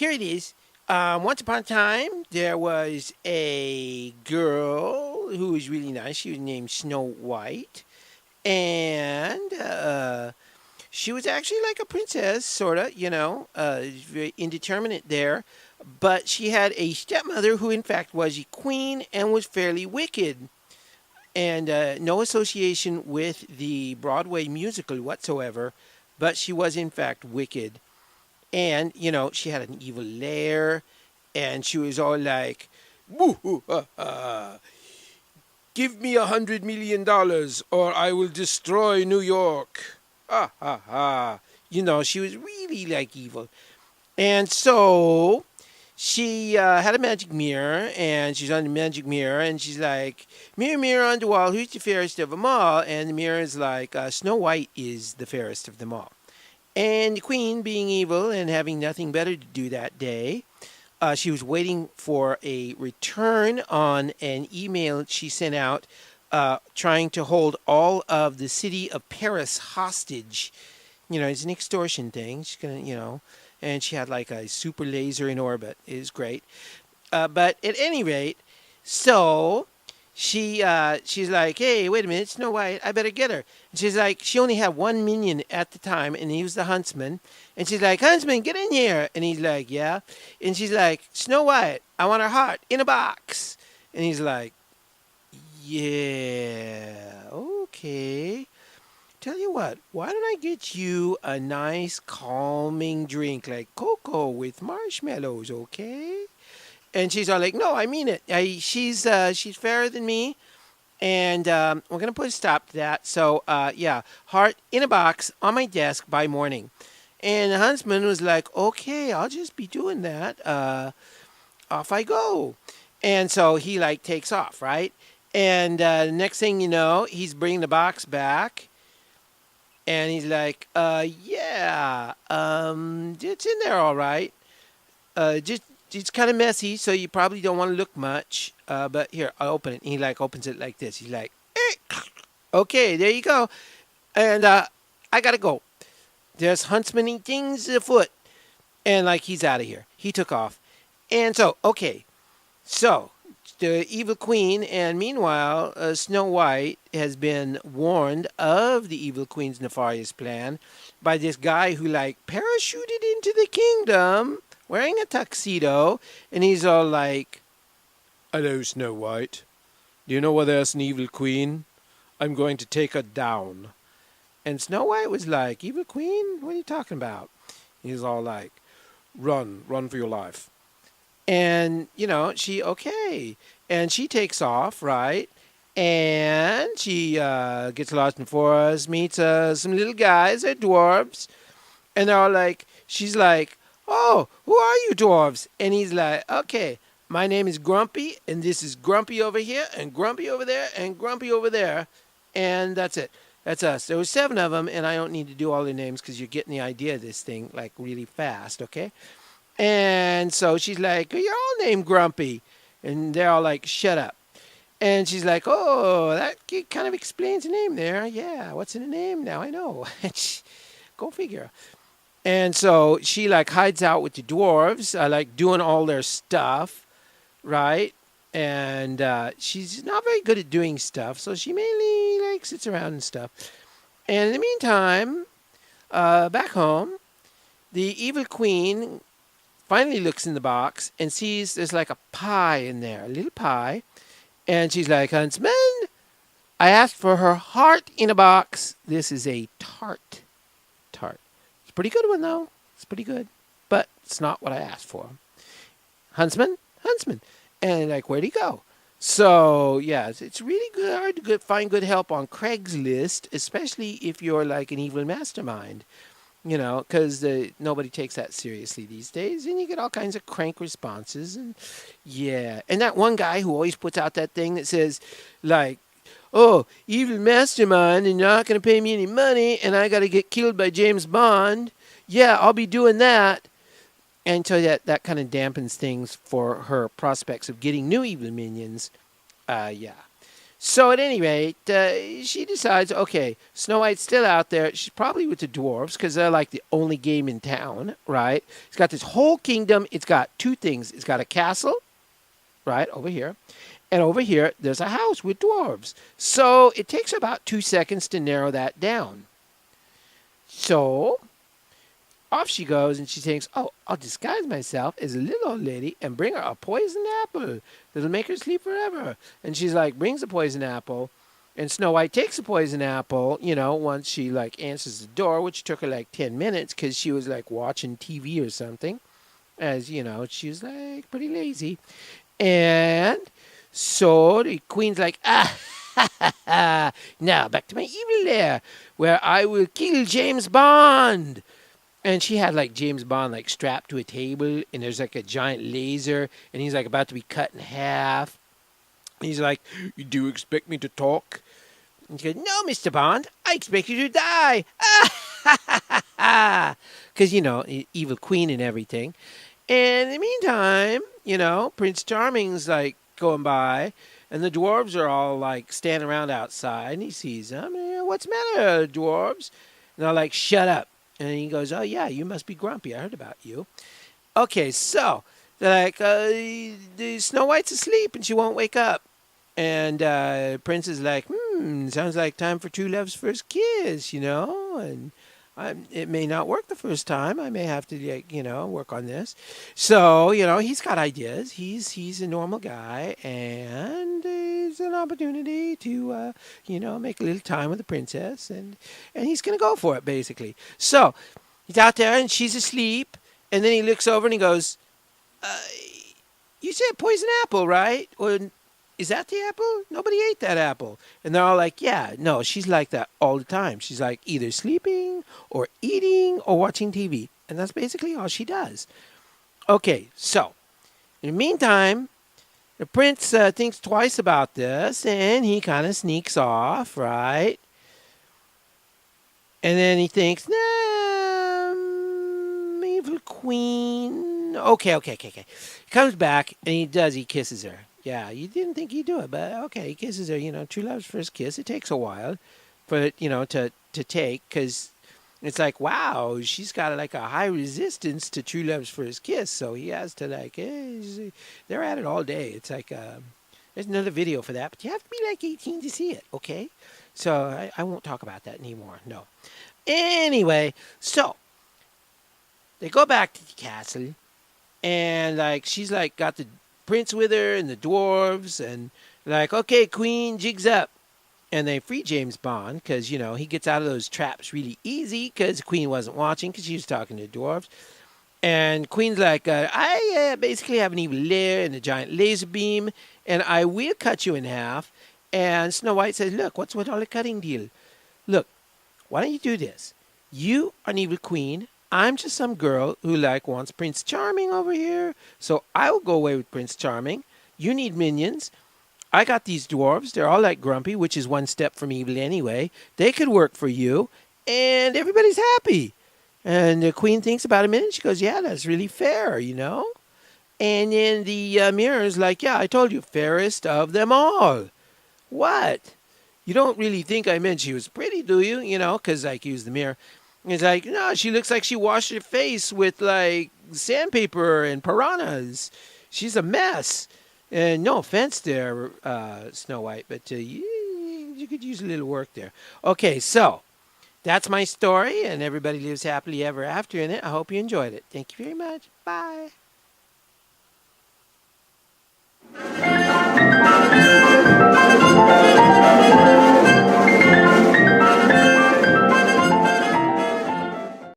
here it is. Once upon a time, there was a girl who was really nice. She was named Snow White. And she was actually like a princess, sort of, very indeterminate there. But she had a stepmother who, in fact, was a queen and was fairly wicked. And no association with the Broadway musical whatsoever. But she was, in fact, wicked. And, she had an evil lair. And she was all like, "Boo hoo, ha, ha. Give me $100 million or I will destroy New York." Ha ha ha. She was really like evil. And so she had a magic mirror, and she's on the magic mirror, and she's like, "Mirror, mirror on the wall, who's the fairest of them all?" And the mirror is like, "Snow White is the fairest of them all." And the queen, being evil and having nothing better to do that day, she was waiting for a return on an email she sent out trying to hold all of the city of Paris hostage. It's an extortion thing. She's going to, and she had like a super laser in orbit. It was great. But at any rate, so she's like, "Hey, wait a minute, Snow White, I better get her." And she's like, she only had one minion at the time, and he was the huntsman. And she's like, "Huntsman, get in here." And he's like, "Yeah." And she's like, "Snow White, I want her heart in a box." And he's like, "Yeah, okay. Tell you what, why don't I get you a nice calming drink like cocoa with marshmallows, okay?" And she's all like, "No, I mean it. She's fairer than me, and we're gonna put a stop to that. So yeah, heart in a box on my desk by morning." And the huntsman was like, "Okay, I'll just be doing that. Off I go." And so he like takes off, right? And the next thing you know, he's bringing the box back, and he's like, Yeah, it's in there all right. Just it's kind of messy, so you probably don't want to look much. But here, I'll open it." And he like opens it like this. He's like, "Okay, there you go." And I gotta go. There's huntsman things afoot, and like he's out of here. He took off, and so okay, so the evil queen, and meanwhile, Snow White has been warned of the evil queen's nefarious plan by this guy who like parachuted into the kingdom wearing a tuxedo, and he's all like, "Hello, Snow White. Do you know where there's an evil queen? I'm going to take her down." And Snow White was like, "Evil queen? What are you talking about?" He's all like, "Run, run for your life." And, she, okay. And she takes off, right? And she gets lost in the forest, meets some little guys, they're dwarves. And they're all like, she's like, "Oh, who are you dwarves?" And he's like, "Okay, my name is Grumpy, and this is Grumpy over here, and Grumpy over there, and Grumpy over there." And that's it. That's us. There were 7 of them, and I don't need to do all their names because you're getting the idea of this thing like really fast, okay? And so she's like, "You're all named Grumpy." And they're all like, "Shut up." And she's like, "Oh, that kind of explains the name there. Yeah, what's in the name now? I know." Go figure. And so she like hides out with the dwarves, like doing all their stuff, right? And she's not very good at doing stuff, so she mainly like sits around and stuff. And in the meantime, back home, the evil queen finally looks in the box and sees there's like a pie in there, a little pie. And she's like, "Huntsman, I asked for her heart in a box. This is a tart. Tart. It's a pretty good one, though. It's pretty good. But it's not what I asked for." "Huntsman, huntsman." And like, "Where'd he go?" So, yeah, it's really good, hard to find good help on Craigslist, especially if you're like an evil mastermind. Because nobody takes that seriously these days, and you get all kinds of crank responses, and yeah, and that one guy who always puts out that thing that says, like, "Oh, evil mastermind, and you're not gonna pay me any money, and I gotta get killed by James Bond. Yeah, I'll be doing that." And so that kind of dampens things for her prospects of getting new evil minions. Yeah. So at any rate, she decides, okay, Snow White's still out there. She's probably with the dwarves because they're like the only game in town, right? It's got this whole kingdom. It's got two things. It's got a castle, right, over here. And over here, there's a house with dwarves. So it takes about 2 seconds to narrow that down. So off she goes and she thinks, oh, I'll disguise myself as a little old lady and bring her a poisoned apple that'll make her sleep forever. And she's like, brings the poisoned apple. And Snow White takes the poisoned apple, once she like answers the door, which took her like 10 minutes because she was like watching TV or something. As she was like pretty lazy. And so the queen's like, now back to my evil lair where I will kill James Bond. And she had like James Bond like strapped to a table, and there's like a giant laser, and he's like about to be cut in half. And he's like, "You do expect me to talk?" And she goes, "No, Mr. Bond, I expect you to die." Because evil queen and everything. And in the meantime, Prince Charming's like going by, and the dwarves are all like standing around outside, and he sees them. What's the matter, dwarves? And they're like, "Shut up." And he goes, "Oh, yeah, you must be grumpy. I heard about you." Okay, so they're like, the Snow White's asleep and she won't wake up. And Prince is like, sounds like time for true love's first kiss, And it may not work the first time. I may have to, work on this. So, he's got ideas. He's a normal guy, and it's an opportunity to, make a little time with the princess, and he's going to go for it, basically. So he's out there, and she's asleep, and then he looks over and he goes, you said poison apple, right? Or is that the apple? Nobody ate that apple. And they're all like, yeah, no, she's like that all the time. She's like either sleeping or eating or watching TV. And that's basically all she does. Okay, so in the meantime, the prince thinks twice about this and he kind of sneaks off, right? And then he thinks, evil queen. Okay. He comes back and he kisses her. Yeah, you didn't think he'd do it, but okay, he kisses her. True love's first kiss. It takes a while for it, to take, because it's like, wow, she's got like a high resistance to true love's first kiss, so he has to like, they're at it all day. It's like, there's another video for that, but you have to be like 18 to see it, okay? So I won't talk about that anymore, no. Anyway, so they go back to the castle, and like she's like got the prince with her and the dwarves, and like, okay, queen, jigs up. And they free James Bond because, he gets out of those traps really easy because the queen wasn't watching because she was talking to the dwarves. And queen's like, I basically have an evil lair and a giant laser beam, and I will cut you in half. And Snow White says, look, what's with all the cutting deal? Look, why don't you do this? You are an evil queen. I'm just some girl who wants Prince Charming over here. So I will go away with Prince Charming. You need minions. I got these dwarves. They're all like grumpy, which is one step from evil anyway. They could work for you. And everybody's happy. And the queen thinks about a minute. She goes, yeah, that's really fair, And then the mirror's like, yeah, I told you, fairest of them all. What? You don't really think I meant she was pretty, do you? Because I used the mirror. It's like, no, she looks like she washed her face with like sandpaper and piranhas. She's a mess. And no offense there, Snow White, but you could use a little work there. Okay, so that's my story, and everybody lives happily ever after in it. I hope you enjoyed it. Thank you very much. Bye.